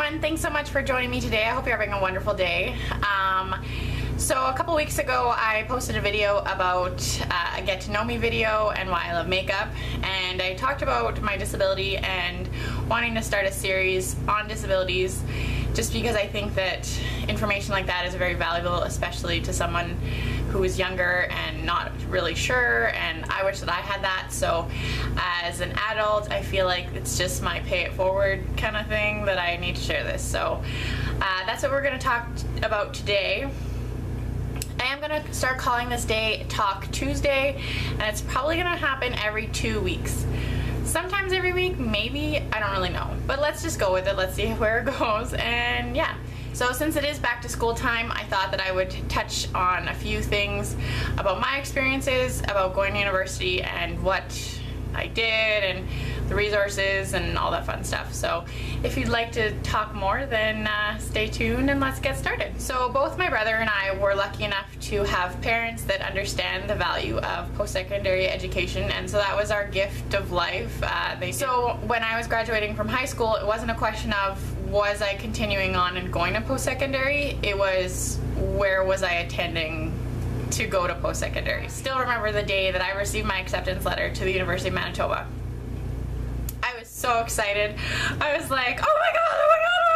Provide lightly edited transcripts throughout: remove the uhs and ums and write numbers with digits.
everyone, thanks so much for joining me today. I hope you're having a wonderful day. So a couple weeks ago I posted a video about a get to know me video and why I love makeup, and I talked about my disability and wanting to start a series on disabilities just because I think that information like that is very valuable, especially to someone who is younger and not really sure, and I wish that I had that. So as an adult, I feel like it's just my pay it forward kind of thing that I need to share this. So that's what we're going to talk about today. I am going to start calling this day Talk Tuesday, and it's probably going to happen every 2 weeks. Sometimes every week, maybe, I don't really know. But let's just go with it, let's see where it goes, and yeah. So since it is back to school time, I thought that I would touch on a few things about my experiences, about going to university and what I did and the resources and all that fun stuff. So if you'd like to talk more, then stay tuned and let's get started. So both my brother and I were lucky enough to have parents that understand the value of post-secondary education, and so that was our gift of life. So when I was graduating from high school, it wasn't a question of was I continuing on and going to post-secondary, it was where was I attending to go to post-secondary. Still remember the day that I received my acceptance letter to the University of Manitoba. I was so excited. I was like, oh my god, oh my god, oh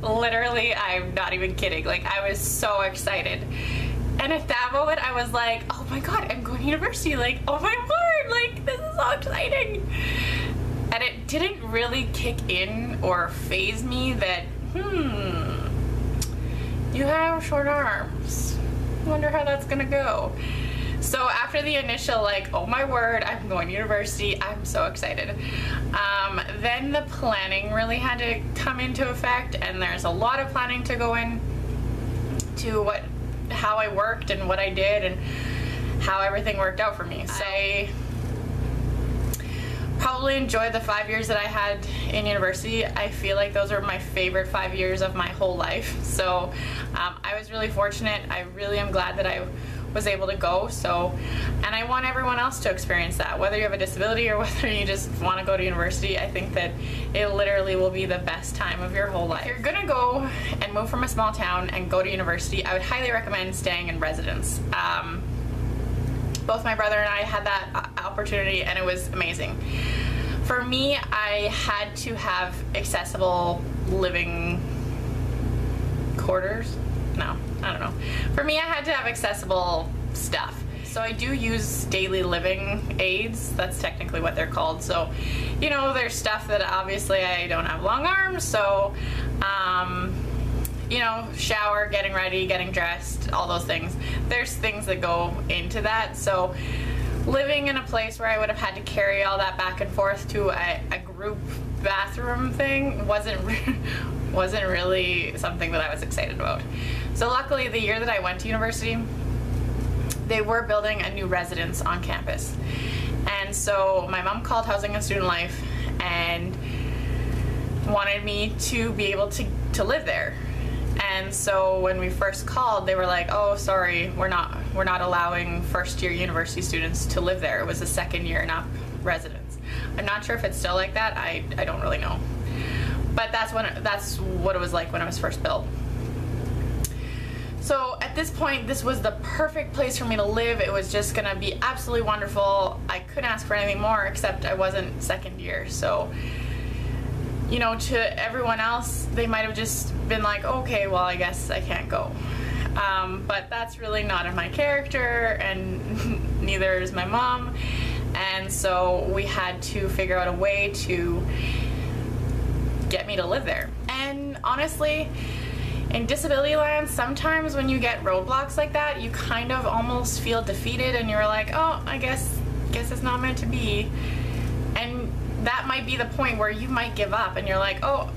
my god! Literally, I'm not even kidding. Like, I was so excited. And at that moment, I was like, oh my god, I'm going to university. Like, oh my word, like, this is so exciting. And it didn't really kick in or faze me that, you have short arms. Wonder how that's gonna go. So after the initial like, oh my word, I'm going to university, I'm so excited. Then the planning really had to come into effect, and there's a lot of planning to go in to how I worked and what I did and how everything worked out for me. So I probably enjoyed the 5 years that I had in university. I feel like those were my favorite 5 years of my whole life. So I was really fortunate. I really am glad that I was able to go. So, and I want everyone else to experience that, whether you have a disability or whether you just want to go to university. I think that it literally will be the best time of your whole life. If you're gonna go and move from a small town and go to university, I would highly recommend staying in residence. Both my brother and I had that opportunity, and it was amazing. For me, I had to have accessible living quarters. No, I don't know. For me, I had to have accessible stuff. So I do use daily living aids. That's technically what they're called. So, you know, there's stuff that obviously I don't have long arms, so you know, shower, getting ready, getting dressed, all those things. There's things that go into that. So living in a place where I would have had to carry all that back and forth to a group bathroom thing wasn't really something that I was excited about. So luckily, the year that I went to university, they were building a new residence on campus. And so my mom called Housing and Student Life and wanted me to be able to live there. And so when we first called, they were like, oh, sorry, we're not allowing first-year university students to live there. It was a second-year and up residence. I'm not sure if it's still like that. I don't really know. But that's what it was like when it was first built. So at this point, this was the perfect place for me to live. It was just gonna be absolutely wonderful. I couldn't ask for anything more, except I wasn't second year. So, you know, to everyone else, they might have just been like, okay, well, I guess I can't go. But that's really not in my character, and neither is my mom. And so we had to figure out a way to get me to live there. And honestly, in disability land, sometimes when you get roadblocks like that, you kind of almost feel defeated, and you're like, oh, I guess it's not meant to be. And that might be the point where you might give up, and you're like, oh,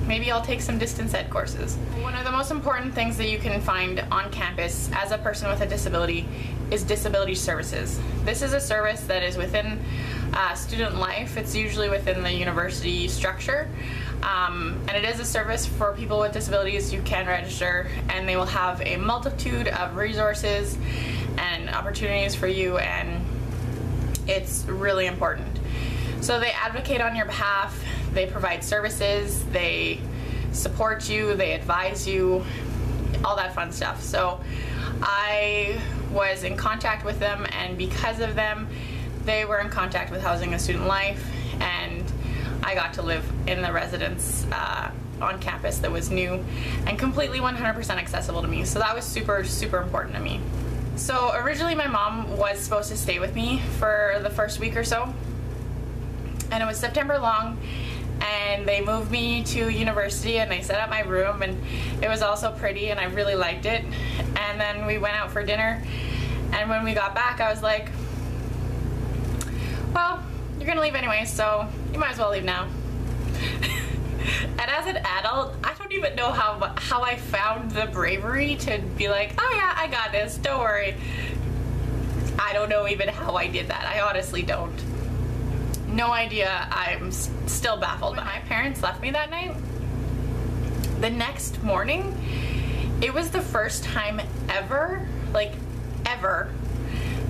maybe I'll take some distance ed courses. One of the most important things that you can find on campus as a person with a disability is disability services. This is a service that is within student life. It's usually within the university structure. And it is a service for people with disabilities. You can register, and they will have a multitude of resources and opportunities for you, and it's really important. So they advocate on your behalf, they provide services, they support you, they advise you, all that fun stuff. So I was in contact with them, and because of them, they were in contact with Housing and Student Life, and I got to live in the residence on campus that was new and completely 100% accessible to me. So that was super, super important to me. So originally my mom was supposed to stay with me for the first week or so, and it was September long, and they moved me to university and they set up my room, and it was also pretty and I really liked it. And then we went out for dinner, and when we got back I was like, well, you're gonna leave anyway, so you might as well leave now. And as an adult, I don't even know how I found the bravery to be like, oh yeah, I got this, don't worry. I don't know even how I did that. I honestly don't. No idea. I'm still baffled. When my parents left me that night, the next morning, it was the first time ever, like ever,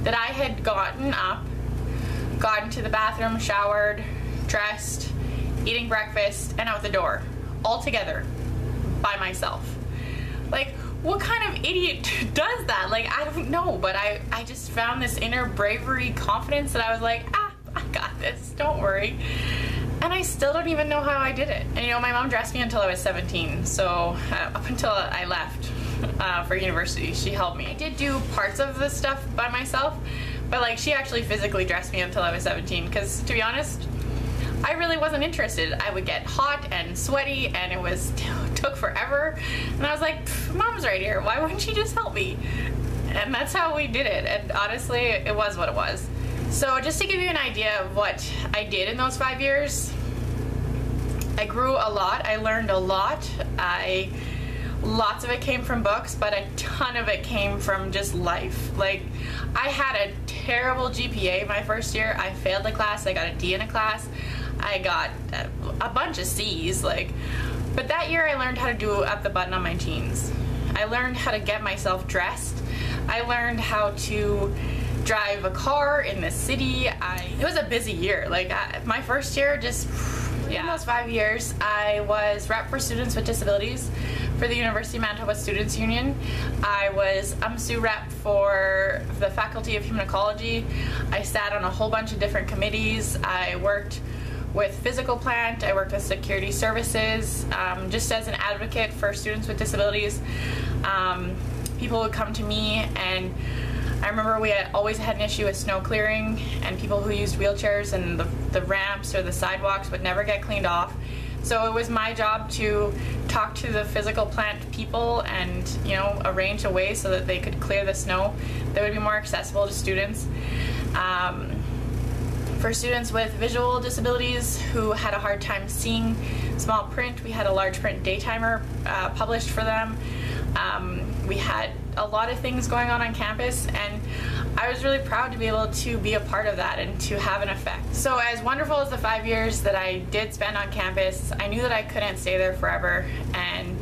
that I had gotten up, gotten to the bathroom, showered, dressed, eating breakfast, and out the door, all together, by myself. Like, what kind of idiot does that? Like, I don't know, but I just found this inner bravery, confidence that I was like, I got this, don't worry. And I still don't even know how I did it. And you know, my mom dressed me until I was 17, so up until I left for university, she helped me. I did do parts of the stuff by myself, but like, she actually physically dressed me until I was 17, because to be honest, I really wasn't interested. I would get hot and sweaty, and it took forever. And I was like, Mom's right here. Why wouldn't she just help me? And that's how we did it. And honestly, it was what it was. So just to give you an idea of what I did in those 5 years, I grew a lot. I learned a lot. Lots of it came from books, but a ton of it came from just life. Like, I had a terrible GPA my first year. I failed a class. I got a D in a class. I got a bunch of C's, like, but that year I learned how to do up the button on my jeans. I learned how to get myself dressed. I learned how to drive a car in the city. It was a busy year. Like, my first year, just, yeah. In those 5 years, I was rep for students with disabilities for the University of Manitoba Students' Union. I was UMSU rep for the Faculty of Human Ecology. I sat on a whole bunch of different committees. I worked with physical plant, I worked with security services, just as an advocate for students with disabilities. People would come to me, and I remember we always had an issue with snow clearing, and people who used wheelchairs, and the ramps or the sidewalks would never get cleaned off. So it was my job to talk to the physical plant people and, you know, arrange a way so that they could clear the snow that would be more accessible to students. For students with visual disabilities who had a hard time seeing small print, we had a large print daytimer published for them. We had a lot of things going on campus, and I was really proud to be able to be a part of that and to have an effect. So as wonderful as the 5 years that I did spend on campus, I knew that I couldn't stay there forever, and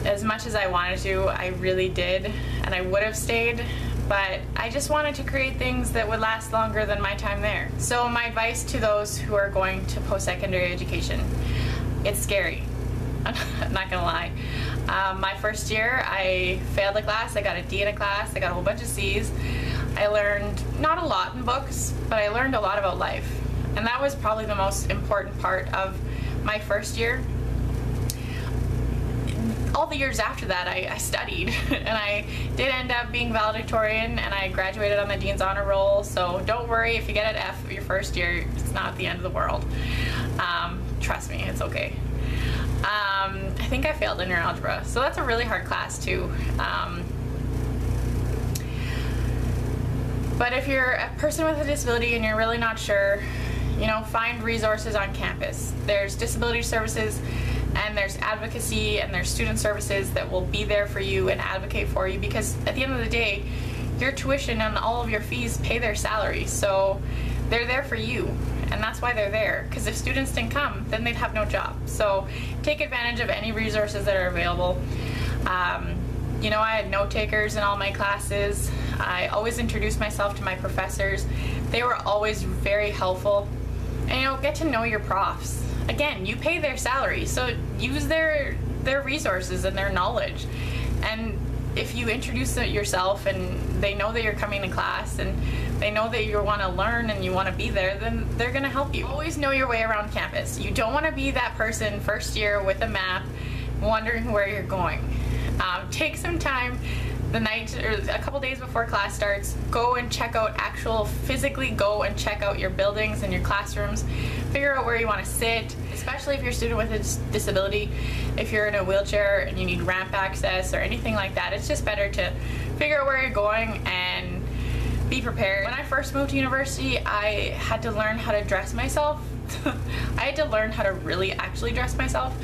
as much as I wanted to, I really did, and I would have stayed. But I just wanted to create things that would last longer than my time there. So my advice to those who are going to post-secondary education, it's scary. I'm not gonna lie. My first year, I failed a class. I got a D in a class. I got a whole bunch of C's. I learned not a lot in books, but I learned a lot about life. And that was probably the most important part of my first year. All the years after that, I studied, and I did end up being valedictorian, and I graduated on the Dean's Honor Roll, so don't worry if you get an F your first year, it's not the end of the world. Trust me, it's okay. I think I failed linear algebra, so that's a really hard class too. But if you're a person with a disability and you're really not sure, you know, find resources on campus. There's disability services, and there's advocacy, and there's student services that will be there for you and advocate for you, because at the end of the day, your tuition and all of your fees pay their salary, so they're there for you, and that's why they're there, because if students didn't come, then they'd have no job. So take advantage of any resources that are available. You know, I had note takers in all my classes. I always introduced myself to my professors. They were always very helpful. And you know, get to know your profs. again, you pay their salary, so use their resources and their knowledge. And if you introduce yourself and they know that you're coming to class and they know that you want to learn and you want to be there, then they're going to help you. Always know your way around campus. You don't want to be that person first year with a map wondering where you're going. Take some time the night or a couple days before class starts, go and check out physically go and check out your buildings and your classrooms. Figure out where you want to sit, especially if you're a student with a disability. If you're in a wheelchair and you need ramp access or anything like that, it's just better to figure out where you're going and be prepared. When I first moved to university, I had to learn how to dress myself. I had to learn how to really actually dress myself.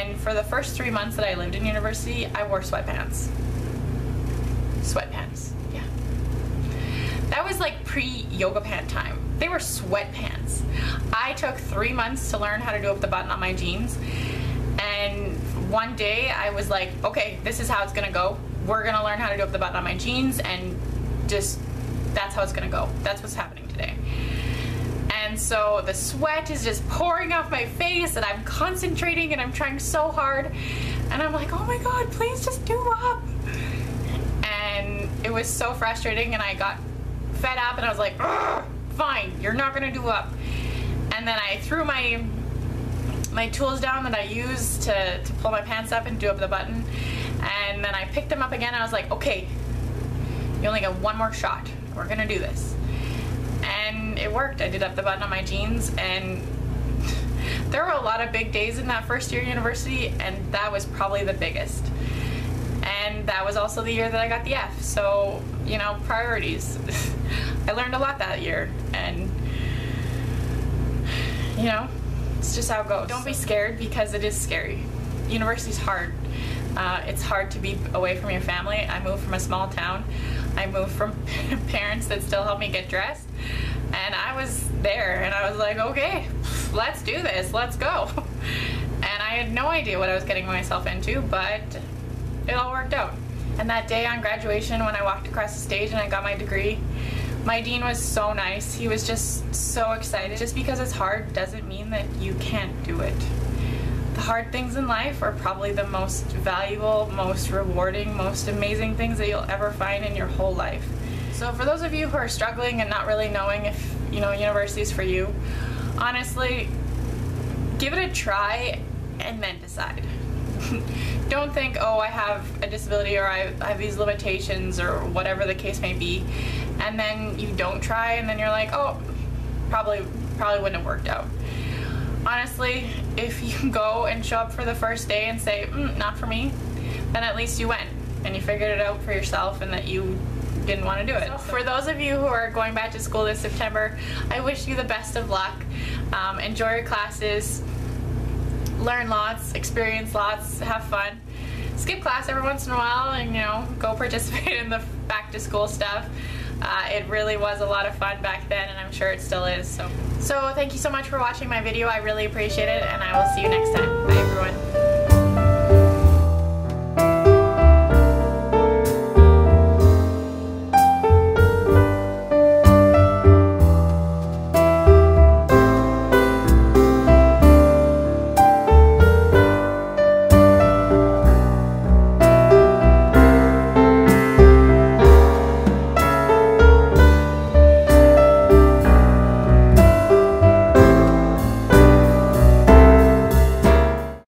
And for the first 3 months that I lived in university, I wore sweatpants. Sweatpants, yeah. That was like pre-yoga pant time. They were sweatpants. I took 3 months to learn how to do up the button on my jeans. And one day I was like, okay, this is how it's gonna go. We're gonna learn how to do up the button on my jeans, and just, that's how it's gonna go. That's what's happening today. And so the sweat is just pouring off my face and I'm concentrating and I'm trying so hard. And I'm like, oh my God, please just do up. And it was so frustrating and I got fed up and I was like, fine, you're not gonna do up. And then I threw my tools down that I used to pull my pants up and do up the button. And then I picked them up again and I was like, okay, you only get one more shot. We're gonna do this. And it worked. I did up the button on my jeans, and there were a lot of big days in that first year of university, and that was probably the biggest. And that was also the year that I got the F. So, you know, priorities. I learned a lot that year, and you know, it's just how it goes. Don't be scared, because it is scary. University's hard. It's hard to be away from your family. I moved from a small town. I moved from parents that still help me get dressed. And I was there and I was like, okay, let's do this, let's go. And I had no idea what I was getting myself into, but it all worked out. And that day on graduation, when I walked across the stage and I got my degree, my dean was so nice. He was just so excited. Just because it's hard doesn't mean that you can't do it. The hard things in life are probably the most valuable, most rewarding, most amazing things that you'll ever find in your whole life. So for those of you who are struggling and not really knowing if, you know, university is for you, honestly, give it a try and then decide. Don't think, oh, I have a disability or I have these limitations or whatever the case may be, and then you don't try and then you're like, oh, probably wouldn't have worked out. Honestly, if you go and show up for the first day and say, not for me, then at least you went and you figured it out for yourself and that you didn't want to do it. So for those of you who are going back to school this September, I wish you the best of luck. Enjoy your classes, learn lots, experience lots, have fun. Skip class every once in a while and, you know, go participate in the back to school stuff. It really was a lot of fun back then, and I'm sure it still is. So thank you so much for watching my video. I really appreciate it, and I will see you next time. Bye, everyone.